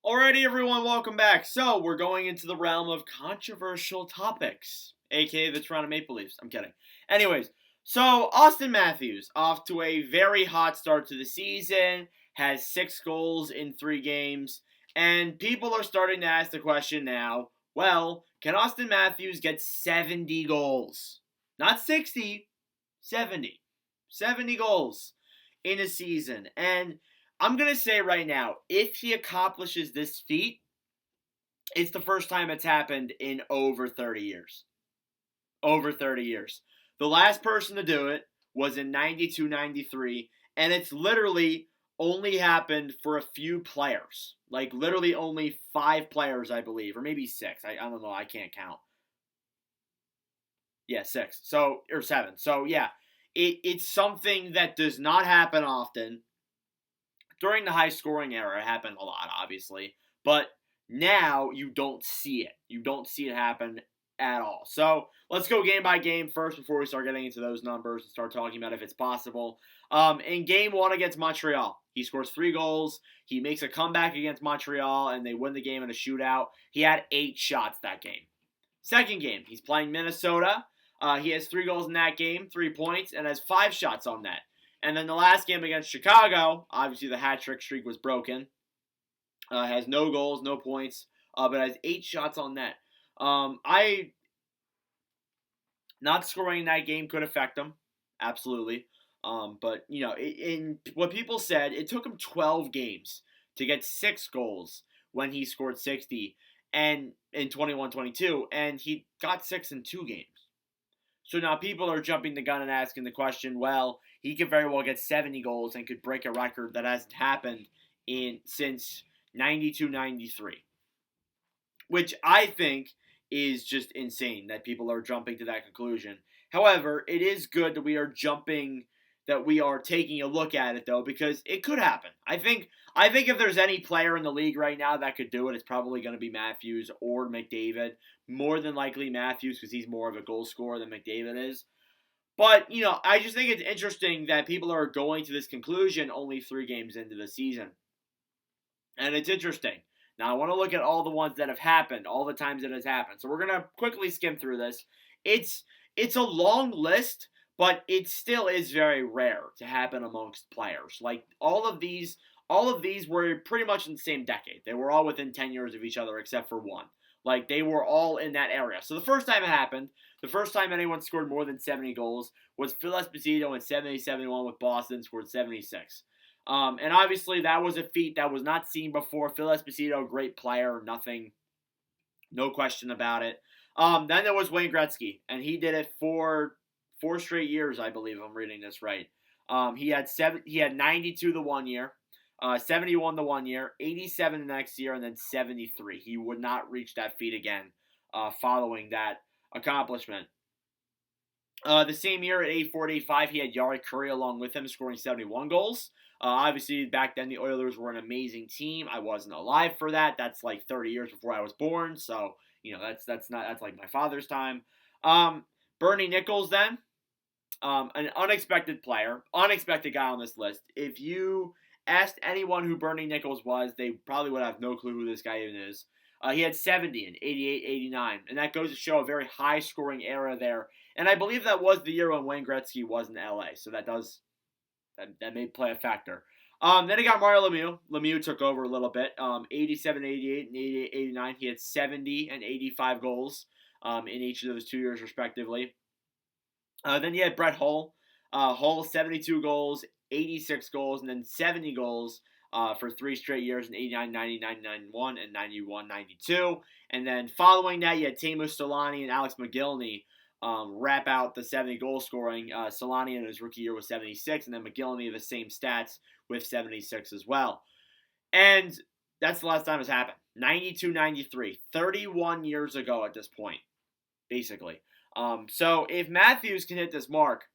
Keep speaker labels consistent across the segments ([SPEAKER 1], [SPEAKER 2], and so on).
[SPEAKER 1] Alrighty, everyone, welcome back. So, we're going into the realm of controversial topics, aka the Toronto Maple Leafs. I'm kidding. Anyways, so Auston Matthews, off to a very hot start to the season, has 6 goals in 3 games, and people are starting to ask the question now, well, can Auston Matthews get 70 goals? Not 60, 70. 70 goals in a season. And I'm going to say right now, if he accomplishes this feat, it's the first time it's happened in over 30 years. Over 30 years. The last person to do it was in 92-93, and it's literally only happened for a few players. Like, literally only 5 players, I believe, or maybe 6. I don't know, I can't count. Yeah, 6. So, or 7. So, yeah, it's something that does not happen often. During the high-scoring era, it happened a lot, obviously. But now, you don't see it. You don't see it happen at all. So, let's go game by game first before we start getting into those numbers and start talking about if it's possible. In Game 1 against Montreal, he scores 3 goals. He makes a comeback against Montreal, and they win the game in a shootout. He had 8 shots that game. Second game, he's playing Minnesota. He has 3 goals in that game, 3 points, and has 5 shots on net. And then the last game against Chicago, obviously the hat-trick streak was broken. Has no goals, no points, but has 8 shots on net. Not scoring in that game could affect him, absolutely. But, you know, in what people said, it took him 12 games to get 6 goals when he scored 60 and in 21-22, and he got 6 in 2 games. So now people are jumping the gun and asking the question, well, he could very well get 70 goals and could break a record that hasn't happened since 92-93. Which I think is just insane that people are jumping to that conclusion. However, it is good that we are taking a look at it, though, because it could happen. I think if there's any player in the league right now that could do it, it's probably going to be Matthews or McDavid. More than likely Matthews, because he's more of a goal scorer than McDavid is. But, you know, I just think it's interesting that people are going to this conclusion only 3 games into the season. And it's interesting. Now, I want to look at all the ones that have happened, all the times it has happened. So we're going to quickly skim through this. It's a long list, but it still is very rare to happen amongst players. Like, all of these were pretty much in the same decade. They were all within 10 years of each other except for one. Like, they were all in that area. So the first time it happened, the first time anyone scored more than 70 goals was Phil Esposito in 70-71 with Boston, scored 76. And obviously that was a feat that was not seen before. Phil Esposito, great player, no question about it. Then there was Wayne Gretzky, and he did it for 4 straight years, I believe, if I'm reading this right. He had 92 the one year. 71 the one year, 87 the next year, and then 73. He would not reach that feat again following that accomplishment. The same year at 84-85, he had Jari Kurri along with him, scoring 71 goals. Obviously, back then, the Oilers were an amazing team. I wasn't alive for that. That's like 30 years before I was born, so, you know, that's like my father's time. Bernie Nichols, then, an unexpected player, unexpected guy on this list. If you asked anyone who Bernie Nichols was, they probably would have no clue who this guy even is. He had 70 in 88-89, and that goes to show a very high-scoring era there. And I believe that was the year when Wayne Gretzky was in LA, so that may play a factor. Then he got Mario Lemieux. Lemieux took over a little bit. 87-88 and 88-89, he had 70 and 85 goals in each of those 2 years, respectively. Then you had Brett Hull. Hull, 72 goals, 86 goals, and then 70 goals for 3 straight years in 89, 90, 91, and 91, 92. And then following that, you had Teemu Selanne and Alex McGillney wrap out the 70 goal scoring. Selanne in his rookie year was 76, and then McGillney the same stats with 76 as well. And that's the last time it's happened. 92-93, 31 years ago at this point, basically. So if Matthews can hit this mark,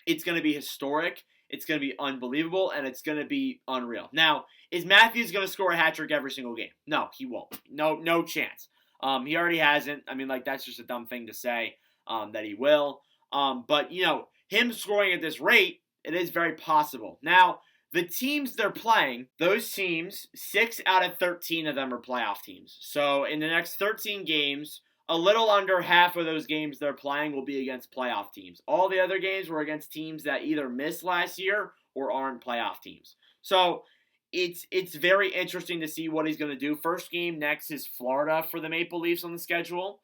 [SPEAKER 1] it's going to be historic, it's going to be unbelievable, and it's going to be unreal. Now, is Matthews going to score a hat trick every single game? No, he won't. No chance. He already hasn't. I mean, like, that's just a dumb thing to say that he will. But, you know, him scoring at this rate, it is very possible. Now, The teams they're playing, those teams, 6 out of 13 of them are playoff teams. So in the next 13 games, a little under half of those games they're playing will be against playoff teams. All the other games were against teams that either missed last year or aren't playoff teams. So it's very interesting to see what he's going to do. First game next is Florida for the Maple Leafs on the schedule.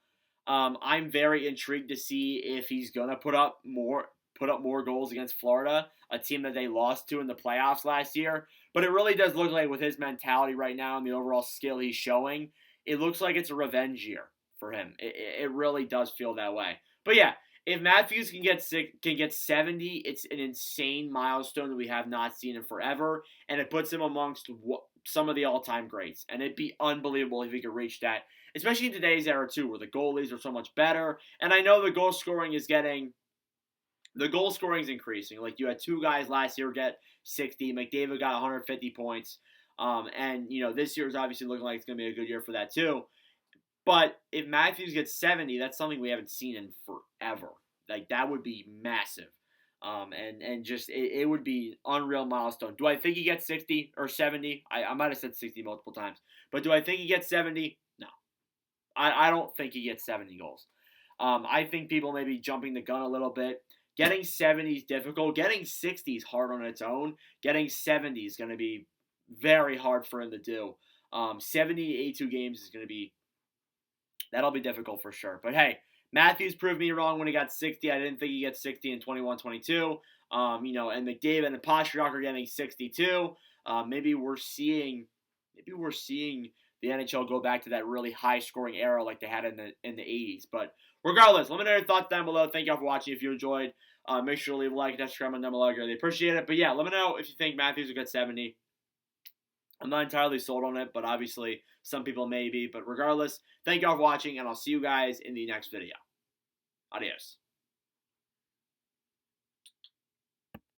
[SPEAKER 1] I'm very intrigued to see if he's going to put up more goals against Florida, a team that they lost to in the playoffs last year. But it really does look like with his mentality right now and the overall skill he's showing, it looks like it's a revenge year for him. It really does feel that way. But yeah, if Matthews can get 70, it's an insane milestone that we have not seen in forever, and it puts him amongst some of the all-time greats. And it'd be unbelievable if he could reach that, especially in today's era too, where the goalies are so much better. And I know the goal scoring is increasing. Like, you had 2 guys last year get 60. McDavid got 150 points. And this year is obviously looking like it's going to be a good year for that too. But if Matthews gets 70, that's something we haven't seen in forever. Like, that would be massive. And just it would be unreal milestone. Do I think he gets 60 or 70? I might have said 60 multiple times. But do I think he gets 70? No. I don't think he gets 70 goals. I think people may be jumping the gun a little bit. Getting 70 is difficult. Getting 60 is hard on its own. Getting 70 is going to be very hard for him to do. 70 to 82 games is going to be, that'll be difficult for sure. But hey, Matthews proved me wrong when he got 60. I didn't think he gets 60 in 21-22. And McDavid and Pastrnak are getting 62. Maybe we're seeing the NHL go back to that really high scoring era like they had in the 80s. But regardless, let me know your thoughts down below. Thank y'all for watching. If you enjoyed, make sure to leave a like and subscribe down below. I really appreciate it. But yeah, let me know if you think Matthews will get 70. I'm not entirely sold on it, but obviously some people may be. But regardless, thank y'all for watching, and I'll see you guys in the next video. Adios.